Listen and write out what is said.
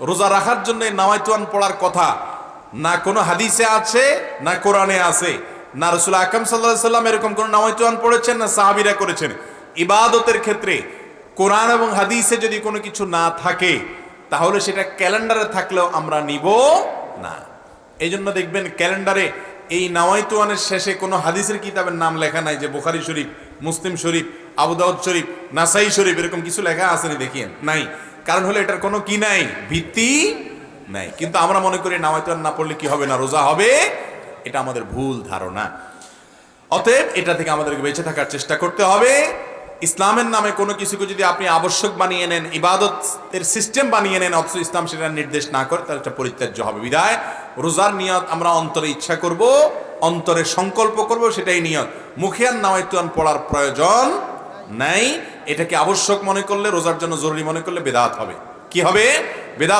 রোজা রাখার জন্য নাওয়াইতুয়ান পড়ার কথা না কোনো হাদিসে আছে না কোরআনে আছে, না রাসূল আকরাম সাল্লাল্লাহু আলাইহি সাল্লাম এরকম কোন নাওয়াইতুয়ান পড়েছেন, না সাহাবীরা করেছেন। ইবাদতের ক্ষেত্রে কোরআন এবং হাদিসে যদি কোনো কিছু না থাকে তাহলে সেটা ক্যালেন্ডারে থাকলেও আমরা নিব না। এই জন্য দেখবেন ক্যালেন্ডারে এই নাওয়াইতুয়ানের শেষে কোনো হাদিসের কিতাবের নাম লেখা নাই যে বুখারী শরীফ, মুসলিম শরীফ, আবু দাউদ শরীফ, নাসাই শরীফ, এরকম কিছু লেখা আসেনি দেখিয়েন, নাই। কারণ হলো এটার কোনো কি নাই, ভিত্তি নাই। কিন্তু আমরা মনে করি নাওয়াইতুয়ান না পড়লে কি হবে না, রোজা হবে। এটা আমাদের ভুল ধারণা। অতএব এটা থেকে আমাদেরকে বেঁচে থাকার চেষ্টা করতে হবে। ইসলামের নামে কোনো কিছুকে যদি আপনি আবশ্যক বানিয়ে নেন, ইবাদতের সিস্টেম বানিয়ে নেন, অথচ ইসলাম সেটা নির্দেশ না করে, তাহলে এটা পরিত্যাজ্য হবে। বিধায় রোজার নিয়ত আমরা অন্তরে ইচ্ছা করব, অন্তরে সংকল্প করব, সেটাই নিয়ত। মুখে আর নাওয়াইতুয়ান পড়ার প্রয়োজন নাই। এটাকে আবশ্যক মনে করলে, রোজার জন্য জরুরি মনে করলে বেদাত হবে। কি হবে? বেদাত।